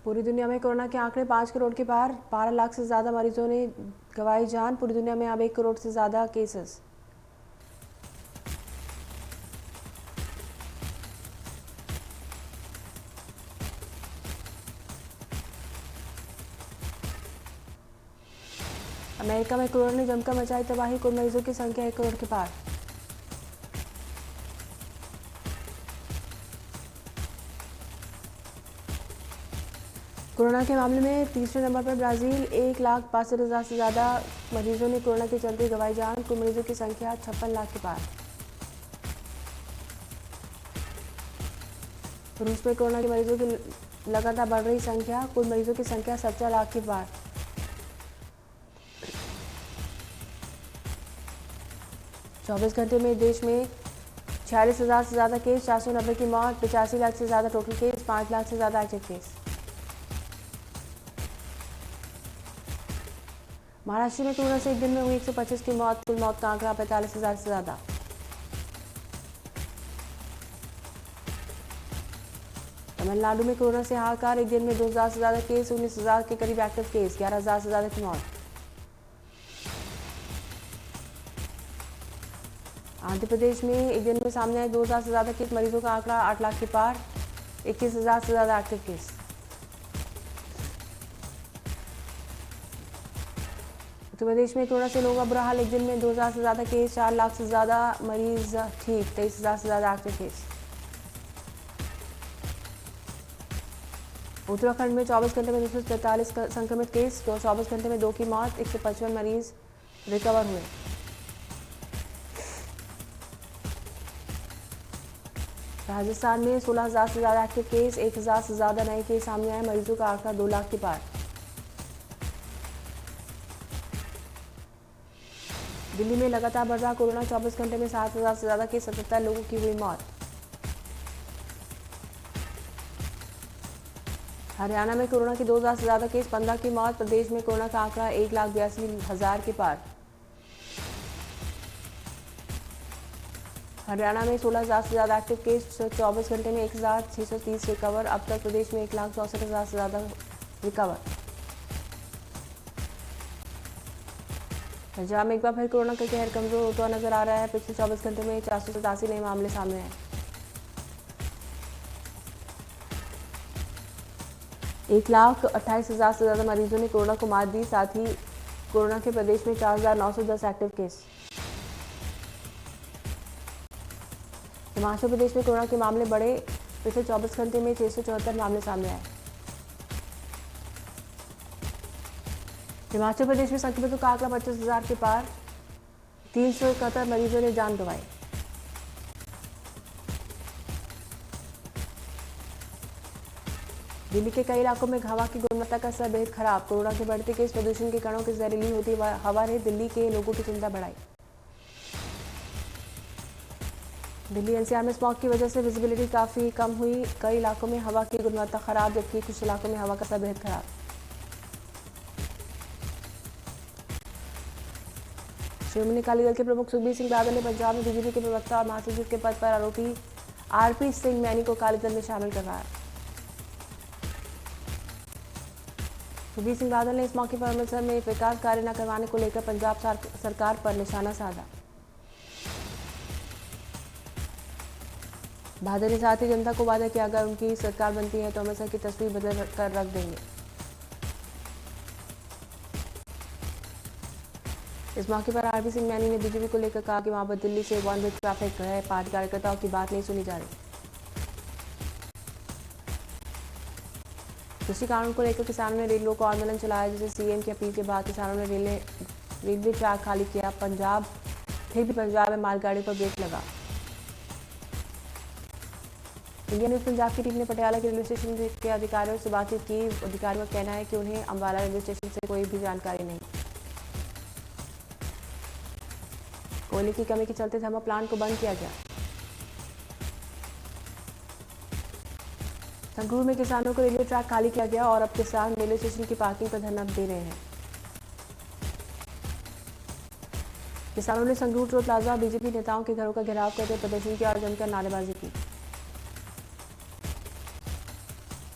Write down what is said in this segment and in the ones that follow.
पूरी दुनिया में कोरोना के आंकड़े 5 करोड़ के पार, 12 लाख से ज़्यादा मरीजों ने गंवाई जान। पूरी दुनिया में अब 1 करोड़ से ज़्यादा केसेस। अमेरिका में कोरोना ने जमकर मचाई तबाही, कुल मरीजों की संख्या 1 करोड़ के पार। कोरोना के मामले में तीसरे नंबर पर ब्राजील, 1,62,000 से ज़्यादा मरीजों ने कोरोना के चलते गंवाई जान। कुल मरीजों की संख्या 56 लाख के पार। रूस में कोरोना के मरीजों की लगातार बढ़ रही संख्या, कुल मरीजों की संख्या 17 लाख के पार। चौबीस घंटे में देश में 46,000 से ज़्यादा केस, 490 की मौत, 85 लाख से ज़्यादा टोटल केस, 5 लाख से ज़्यादा एक्टिव केस। महाराष्ट्र में कोरोना से एक दिन में हुई 125 की मौत, कुल मौत का आंकड़ा 45,000 से ज़्यादा। तमिलनाडु में कोरोना से हाहाकार, एक दिन में 2,000 से ज़्यादा केस, 19,000 के करीब एक्टिव केस, 11,000 से ज़्यादा की मौत। आंध्र प्रदेश में एक दिन में सामने आए 2,000 से ज़्यादा केस, मरीजों का आंकड़ा 8 लाख के पार, 21,000 से ज़्यादा एक्टिव केस। उत्तर प्रदेश में कोरोना से लोगों का बुरा हाल, एक दिन में 2,000 से ज़्यादा केस, 4 लाख से ज़्यादा मरीज ठीक, 23,000 से ज़्यादा एक्टिव केस। उत्तराखंड में 24 घंटे में 243 संक्रमित केस, 24 घंटे में 2 की मौत, 155 मरीज रिकवर हुए। राजस्थान में 16,000 से ज़्यादा एक्टिव केस, 1,000 से ज़्यादा नए केस सामने आए, मरीजों का आंकड़ा 2 लाख के पार। दिल्ली में लगातार बढ़ रहा कोरोना, 24 घंटे में 7,000 से ज़्यादा केस, 77 लोगों की हुई मौत। हरियाणा में कोरोना के 2,000 से ज़्यादा केस, 15 की मौत, प्रदेश में कोरोना का आंकड़ा 1,82,000 के पार। हरियाणा में 16,000 से ज़्यादा एक्टिव केस, 24 घंटे में 1,630 रिकवर, अब तक प्रदेश में 1,64,000 से ज़्यादा रिकवर। पंजाब में एक बार फिर कोरोना का कहर कमजोर होता हुआ नजर आ रहा है, पिछले 24 घंटे में 487 नए मामले सामने आए। 1,28,000 से ज़्यादा मरीजों ने कोरोना को मात दी, साथ ही कोरोना के प्रदेश में 4,910 एक्टिव केस। हिमाचल प्रदेश में कोरोना के मामले बढ़े, पिछले 24 घंटे में 674 मामले सामने आए। हिमाचल प्रदेश में संक्रमितों का आंकड़ा 25,000 के पार, 371 मरीजों ने जान गंवाई। दिल्ली के कई इलाकों में हवा की गुणवत्ता का स्तर बेहद खराब, कोरोना के बढ़ते केस, प्रदूषण के कणों की जहरीली होती हवा ने दिल्ली के लोगों की चिंता बढ़ाई। दिल्ली एनसीआर में स्मॉग की वजह से विजिबिलिटी काफ़ी कम हुई, कई इलाकों में हवा की गुणवत्ता खराब, जबकि कुछ इलाकों में हवा का स्तर बेहद खराब। शिरोमणि अकाली दल के प्रमुख सुखबीर सिंह बादल ने पंजाब में बीजेपी के प्रवक्ता और महासचिव के पद पर आरोपी आरपी सिंह मैनी को अकाली दल में शामिल करवाया। सुखबीर सिंह बादल ने इस मौके पर अमृतसर में एक विकास कार्य न करवाने को लेकर पंजाब सरकार पर निशाना साधा। बादल ने साथ ही जनता को वादा किया, अगर उनकी सरकार बनती है तो अमृतसर की तस्वीर बदल कर रख देंगे। इस मौके पर आरपी सिंह मैनी ने बीजेपी को लेकर कहा कि वहां पर दिल्ली से वन वे ट्रैफिक है, पार्टी कार्यकर्ताओं की बात नहीं सुनी जा रही। कृषि कानून को लेकर किसानों ने रेल रोको आंदोलन चलाया, जिसे सीएम की अपील के बाद किसानों ने रेलवे ट्रैक खाली किया। फिर भी पंजाब में मालगाड़ी पर ब्रेक लगा। इंडिया न्यूज पंजाब की टीम ने पटियाला के रेलवे स्टेशन के अधिकारियों से बातचीत की। अधिकारियों का कहना है कि उन्हें अम्बाला रेलवे स्टेशन से कोई भी जानकारी नहीं। कोयले की कमी के चलते थर्मल प्लांट को बंद किया गया। संगरूर में किसानों को रेलवे ट्रैक खाली किया गया और अब किसान रेलवे स्टेशन की पार्किंग पर धरना दे रहे हैं। किसानों ने संगरूर टोल प्लाजा बीजेपी नेताओं के घरों का घेराव करते प्रदर्शन किया और जमकर नारेबाजी की।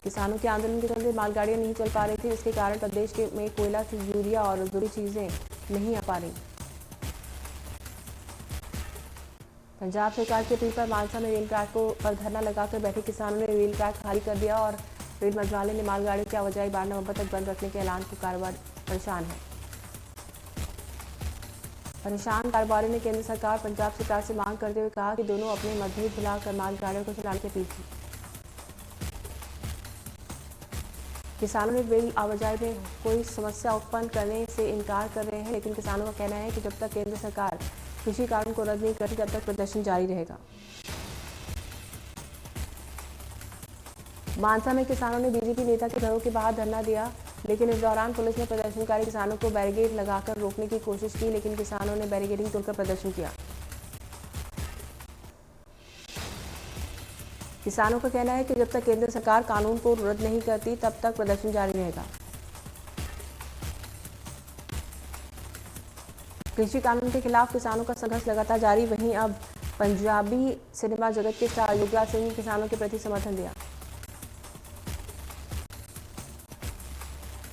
किसानों के आंदोलन के चलते मालगाड़ियां नहीं चल पा रही थी, जिसके कारण प्रदेश में कोयला, यूरिया और जरूरी चीजें नहीं आ पा रही। पंजाब सरकार की अपील पर मानसा में रेल ट्रैक पर धरना लगाकर बैठे किसानों ने रेल ट्रैक खाली कर दिया और रेल मंत्रालय ने मालगाड़ियों की आवाजाही 12 नवंबर तक बंद रखने के ऐलान को कारोबार परेशान है। परेशान कारोबारी ने केंद्र सरकार पंजाब सरकार से मांग करते हुए कहा कि दोनों अपने मतभेद भुलाकर मालगाड़ियों को चलाने की अपील की। किसानों ने रेल आवाजाही में कोई समस्या उत्पन्न करने से इनकार कर रहे हैं, लेकिन किसानों का कहना है कि जब तक केंद्र सरकार कृषि कानून को रद्द नहीं करती तब तक प्रदर्शन जारी रहेगा। मानसा में किसानों ने बीजेपी नेता के घरों के बाहर धरना दिया, लेकिन इस दौरान पुलिस ने प्रदर्शनकारी किसानों को बैरिकेड लगाकर रोकने की कोशिश की, लेकिन किसानों ने बैरिकेडिंग तोड़कर प्रदर्शन किया। किसानों का कहना है कि जब तक केंद्र सरकार कानून को रद्द नहीं करती तब तक प्रदर्शन जारी रहेगा। कृषि कानून के खिलाफ किसानों का संघर्ष लगातार जारी। वहीं अब पंजाबी सिनेमा जगत के स्टार युवराज सिंह ने किसानों के प्रति समर्थन दिया।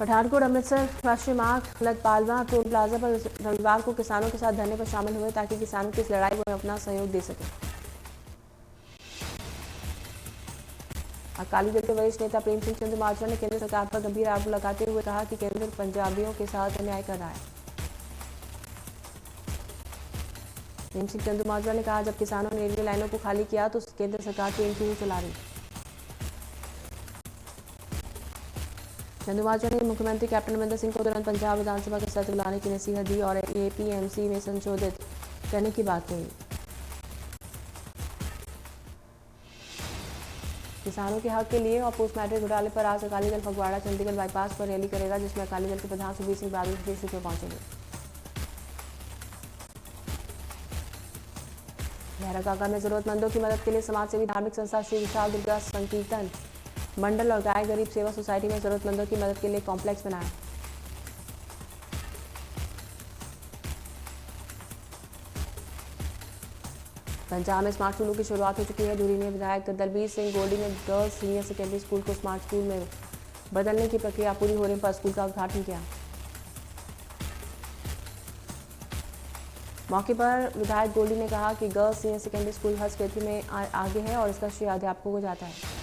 पठानकोट अमृतसर राष्ट्रीय मार्ग लदपालवा टोल प्लाजा पर रविवार को किसानों के साथ धरने पर शामिल हुए ताकि किसानों की इस लड़ाई में अपना सहयोग दे सके। अकाली दल के वरिष्ठ नेता प्रेम सिंह चंदूमाजरा ने केंद्र सरकार पर गंभीर आरोप लगाते हुए कहा कि केंद्र पंजाबियों के साथ अन्याय कर रहा है। प्रेम सिंह चंदूमाजरा ने कहा, जब किसानों ने रेलवे लाइनों को खाली किया तो केंद्र सरकार ट्रेन क्यों चला रही। चंदूमाजरा ने मुख्यमंत्री कैप्टन अमरिंदर सिंह को तुरंत पंजाब विधानसभा के सत्र बुलाने की नसीहत दी और एपीएमसी में संशोधित करने की बात कही। किसानों के हक के लिए और पोस्ट मैट्रिक घोटाले पर आज अकाली दल फगवाड़ा चंडीगढ़ बाईपास पर रैली करेगा, जिसमें अकाली दल के प्रधान सुखबीर सिंह बादल विशेष रूप में पहुंचेंगे। लहरागागा में जरूरतमंदों की मदद के लिए समाज सेवी धार्मिक संस्था श्री विशाल दुर्गा संकीर्तन मंडल और गाय गरीब सेवा सोसाइटी में जरूरतमंदों की मदद के लिए कॉम्प्लेक्स बनाया। पंजाब में स्मार्ट स्कूलों की शुरुआत हो चुकी है। धुरी में विधायक दलबीर सिंह गोल्डी ने गर्ल्स सीनियर सेकेंडरी स्कूल को स्मार्ट स्कूल में बदलने की प्रक्रिया पूरी होने पर स्कूल का उद्घाटन किया। मौके पर विधायक गोल्डी ने कहा कि गर्ल्स सीनियर सेकेंडरी स्कूल हर क्षेत्र में आगे है और इसका श्रेय अध्यापकों को जाता है।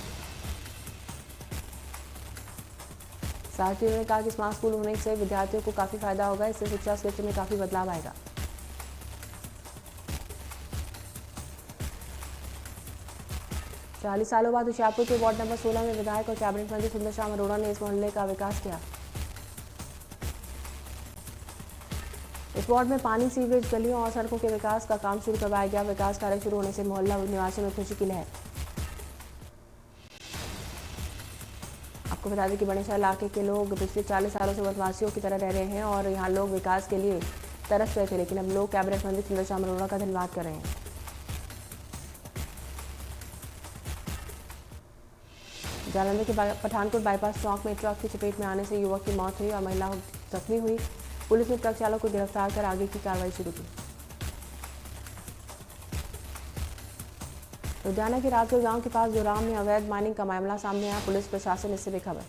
साथ ही उन्होंने कहा कि स्मार्ट स्कूल होने से विद्यार्थियों को काफी फायदा होगा, इससे शिक्षा क्षेत्र में काफी बदलाव आएगा। चालीस सालों बाद होशियारपुर के वार्ड नंबर 16 में विधायक और कैबिनेट मंत्री सुंदर श्याम अरोड़ा ने इस मोहल्ले का विकास किया। इस वार्ड में पानी, सीवरेज, गलियों और सड़कों के विकास का काम शुरू करवाया गया। विकास कार्य शुरू होने से मोहल्ला निवासियों में खुशी की लहर। आपको बता दें कि बड़े शहर इलाके के लोग पिछले 40 सालों से वनवासियों की तरह रह रहे हैं और यहाँ लोग विकास के लिए तरस रहे थे, लेकिन अब लोग कैबिनेट मंत्री सुंदर श्याम अरोड़ा का धन्यवाद कर रहे हैं। जालंधर के पठानकोट बाईपास चौक में ट्रक की चपेट में आने से युवक की मौत हुई और महिला जख्मी हुई। पुलिस ने ट्रक चालक को गिरफ्तार कर आगे की कार्रवाई शुरू की। लुधियाना के राजगढ़ गांव के पास जोराम में अवैध माइनिंग का मामला सामने आया। पुलिस प्रशासन इससे बेखबर।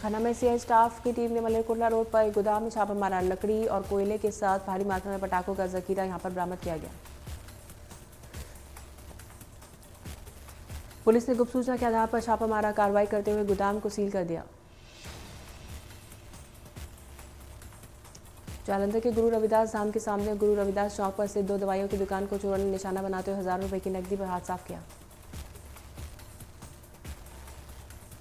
खन्ना में सीआई स्टाफ की टीम ने मलेरकोटला रोड पर एक गोदाम में छापा मारा। लकड़ी और कोयले के साथ भारी मात्रा में पटाखों का जखीरा यहां पर बरामद किया गया। पुलिस ने गुप्त सूचना के आधार पर छापा मारा। कार्रवाई करते हुए गोदाम को सील कर दिया। जालंधर के गुरु रविदास धाम के सामने गुरु रविदास चौक पर स्थित 2 दवाइयों की दुकान को चोरों ने निशाना बनाते हुए हजारों रुपए की नकदी पर हाथ साफ किया।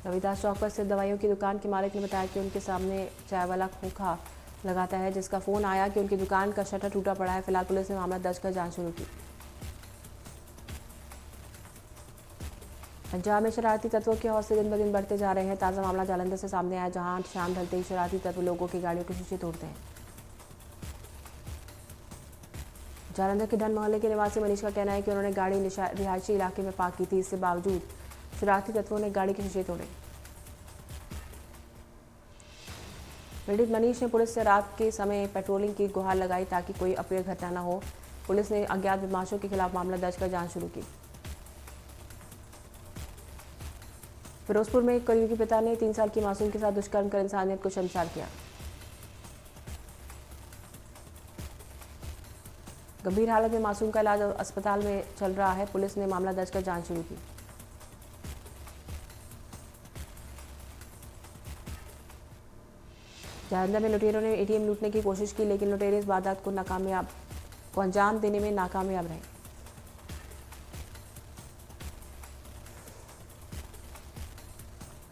रविदास चौक पर स्थित दवाइयों की दुकान के मालिक ने बताया कि उनके सामने चाय वाला खोखा लगाता है, जिसका फोन आया कि उनकी दुकान का शटर टूटा पड़ा है। फिलहाल पुलिस ने मामला दर्ज कर जांच शुरू की। पंजाब में शरारती तत्वों के हौसले दिन ब दिन बढ़ते जा रहे हैं। ताज़ा मामला जालंधर से सामने आया, जहां शाम ढलते ही शरारती तत्व लोगों की गाड़ियों के शीशे तोड़ते हैं। जालंधर के ढन मोहल्ले के निवासी मनीष का कहना है कि उन्होंने गाड़ी रिहायशी इलाके में पार्क की थी। इसके बावजूद शरारती तत्वों ने गाड़ी के शीशे तोड़े। पीड़ित मनीष ने पुलिस से रात के समय पेट्रोलिंग की गुहार लगाई ताकि कोई अप्रिय घटना न हो। पुलिस ने अज्ञात बदमाशों के खिलाफ मामला दर्ज कर जांच शुरू की। फिरोजपुर में एक कलयुगी पिता ने 3 साल की मासूम के साथ दुष्कर्म कर इंसानियत को शर्मसार किया। गंभीर हालत में मासूम का इलाज अस्पताल में चल रहा है। पुलिस ने मामला दर्ज कर जांच शुरू की। जालंधर में लुटेरों ने एटीएम लूटने की कोशिश की, लेकिन लुटेरे इस वारदात को अंजाम देने में नाकामयाब रहे।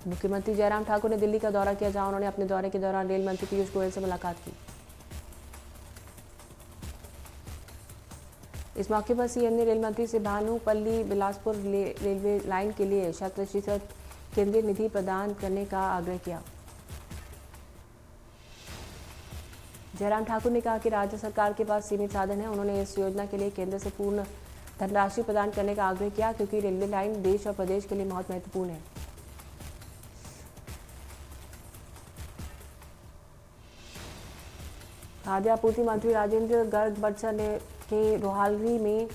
मुख्यमंत्री जयराम ठाकुर ने दिल्ली का दौरा किया, जहां उन्होंने अपने दौरे के दौरान रेल मंत्री पीयूष गोयल से मुलाकात की। इस मौके पर सीएम ने रेल मंत्री से भानुपल्ली बिलासपुर रेलवे लाइन के लिए 100% केंद्रीय निधि प्रदान करने का आग्रह किया। जयराम ठाकुर ने कहा कि राज्य सरकार के पास सीमित साधन है। उन्होंने इस योजना के लिए केंद्र से पूर्ण धनराशि प्रदान करने का आग्रह किया, क्योंकि रेलवे लाइन देश और प्रदेश के लिए बहुत महत्वपूर्ण है। खाद्य आपूर्ति मंत्री राजेंद्र गर्ग बड़सर के रोहालरी में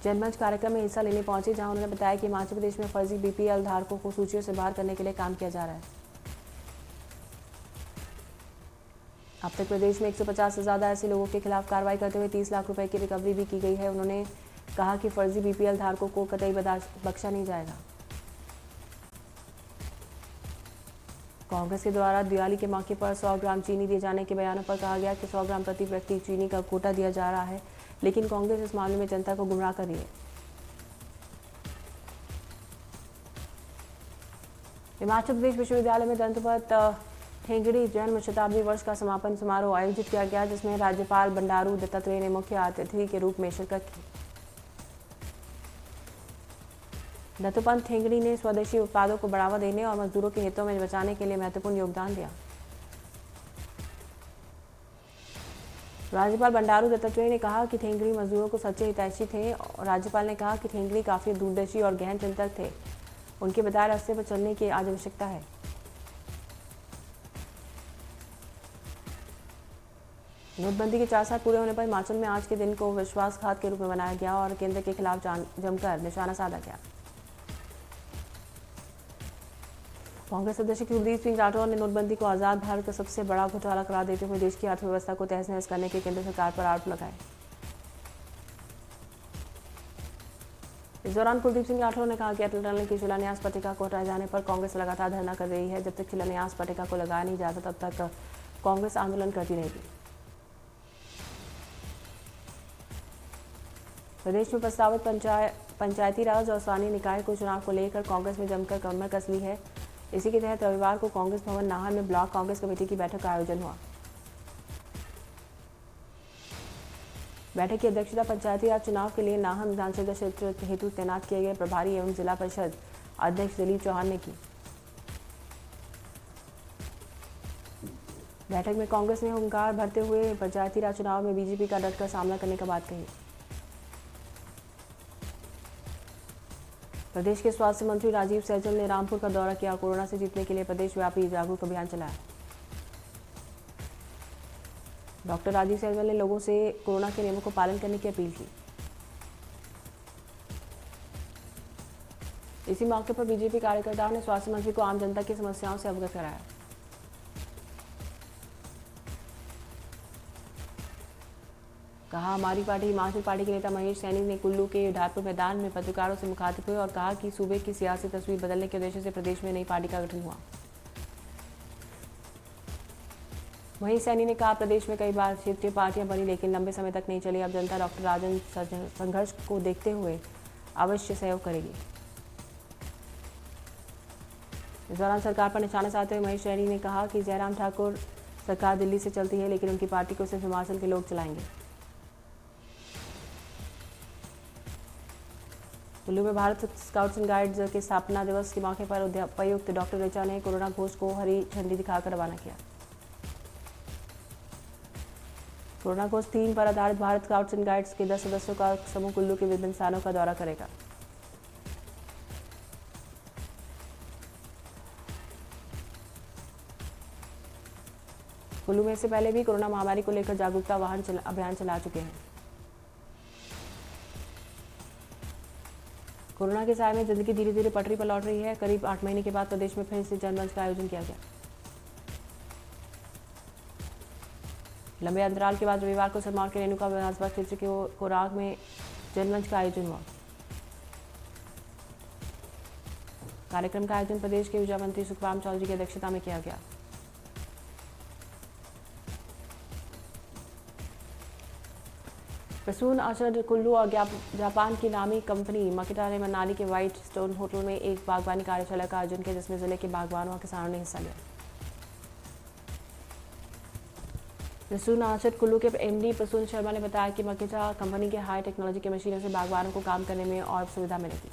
जनमंच कार्यक्रम में हिस्सा लेने पहुंचे, जहां उन्होंने बताया कि हिमाचल प्रदेश में फर्जी बीपीएल धारकों को सूचियों से बाहर करने के लिए काम किया जा रहा है। अब तक प्रदेश में 150 से ज़्यादा ऐसे लोगों के खिलाफ कार्रवाई करते हुए 30 लाख रुपए की रिकवरी भी की गई है। उन्होंने कहा कि फर्जी बीपीएल धारकों को कतई बख्शा नहीं जाएगा। कांग्रेस के द्वारा दिवाली के मौके पर 100 ग्राम चीनी दिए जाने के बयानों पर कहा गया कि 100 ग्राम प्रति व्यक्ति चीनी का कोटा दिया जा रहा है, लेकिन कांग्रेस इस मामले में जनता को गुमराह कर रही है। हिमाचल प्रदेश विश्वविद्यालय में दंतवत ठेंगड़ी जन्म शताब्दी वर्ष का समापन समारोह आयोजित किया गया, जिसमें राज्यपाल बंडारू दत्तात्रेय ने मुख्य अतिथि के रूप में शिरकत की। दत्तोपंत ठेंगड़ी ने स्वदेशी उत्पादों को बढ़ावा देने और मजदूरों के हितों में बचाने के लिए महत्वपूर्ण योगदान दिया। राज्यपाल बंडारू दत्तात्रेय ने कहा कि ठेंगड़ी मजदूरों को सच्चे हितैषी थे और राज्यपाल ने कहा कि ठेंगड़ी काफी दूरदर्शी और गहन चिंतक थे। उनके बताए रास्ते पर चलने की आज आवश्यकता है। नोटबंदी के 4 साल पूरे होने पर हिमाचल में आज के दिन को विश्वासघात के रूप में मनाया गया और केंद्र के खिलाफ जमकर निशाना साधा गया। कांग्रेस अध्यक्ष कुलदीप सिंह राठौर ने नोटबंदी को आजाद भारत का सबसे बड़ा घोटाला करार देते हुए देश की अर्थव्यवस्था को तहस नहस करने के केंद्र सरकार पर आरोप लगाए। इस दौरान कुलदीप सिंह राठौर ने कहा कि अटल टनल की शिलान्यास पट्टिका को हटाए जाने पर कांग्रेस लगातार धरना कर रही है। जब तक शिलान्यास पट्टिका को लगाया नहीं जाता, तब तक कांग्रेस आंदोलन करती रहेगी। प्रदेश में प्रस्तावित पंचायती राज और स्थानीय निकाय को चुनाव को लेकर कांग्रेस में जमकर कमर कस ली है। इसी के तहत रविवार को कांग्रेस भवन नाहन में ब्लॉक कांग्रेस कमेटी की बैठक का आयोजन हुआ। बैठक की अध्यक्षता पंचायती राज चुनाव के लिए नाहन विधानसभा क्षेत्र हेतु तैनात किए गए प्रभारी एवं जिला परिषद अध्यक्ष दिलीप चौहान ने की। बैठक में कांग्रेस ने हुंकार भरते हुए पंचायती राज चुनाव में बीजेपी का डटकर सामना करने का बात कही। प्रदेश के स्वास्थ्य मंत्री राजीव सैजल ने रामपुर का दौरा किया। कोरोना से जीतने के लिए प्रदेश व्यापी जागरूक अभियान चलाया। डॉक्टर राजीव सैजल ने लोगों से कोरोना के नियमों को पालन करने की अपील की। इसी मौके पर बीजेपी कार्यकर्ताओं ने स्वास्थ्य मंत्री को आम जनता की समस्याओं से अवगत कराया। कहा, हमारी पार्टी हिमाचल पार्टी के नेता महेश सैनी ने कुल्लू के ढालपुर मैदान में पत्रकारों से मुखातिब हुए और कहा कि सूबे की सियासी तस्वीर बदलने के उद्देश्य से प्रदेश में नई पार्टी का गठन हुआ। महेश सैनी ने कहा, प्रदेश में कई बार क्षेत्रीय पार्टियां बनी, लेकिन लंबे समय तक नहीं चली। अब जनता डॉक्टर राजन संघर्ष को देखते हुए अवश्य सहयोग करेगी। इस दौरान सरकार पर निशाना साधते हुए महेश सैनी ने कहा कि जयराम ठाकुर सरकार दिल्ली से चलती है, लेकिन उनकी पार्टी को सिर्फ हिमाचल के लोग चलाएंगे। कुल्लू में भारत स्काउट्स एंड गाइड्स के स्थापना दिवस के मौके पर उपायुक्त डॉक्टर ऋचा ने कोरोना घोष को हरी झंडी दिखाकर रवाना किया। कोरोना घोष थीम पर आधारित भारत स्काउट्स एंड गाइड्स के 10 सदस्यों का समूह कुल्लू के विभिन्न स्थानों का दौरा करेगा। कुल्लू में इससे पहले भी कोरोना महामारी को लेकर जागरूकता वाहन अभियान चला चुके हैं। कोरोना के साय में जिंदगी धीरे धीरे पटरी पर लौट रही है। करीब 8 महीने के बाद प्रदेश में फिर से जनमंच का आयोजन किया गया। लंबे अंतराल के बाद रविवार को सिरमौर के रेणुका विधानसभा क्षेत्र के कोराग में जनमंच का आयोजन हुआ। कार्यक्रम का आयोजन प्रदेश के ऊर्जा मंत्री सुखराम चौधरी की अध्यक्षता में किया गया। प्रसून आर्चर्ड कुल्लू और जापान की नामी कंपनी माकिटा ने मनाली के व्हाइट स्टोन होटल में एक बागवानी कार्यशाला का आयोजन किया, जिसमें जिले के बागवानों और किसानों ने हिस्सा लिया। प्रसून आर्चर्ड कुल्लू के एमडी प्रसून शर्मा ने बताया कि माकिटा कंपनी के हाई टेक्नोलॉजी की मशीनों से बागवानों को काम करने में और सुविधा मिलेगी।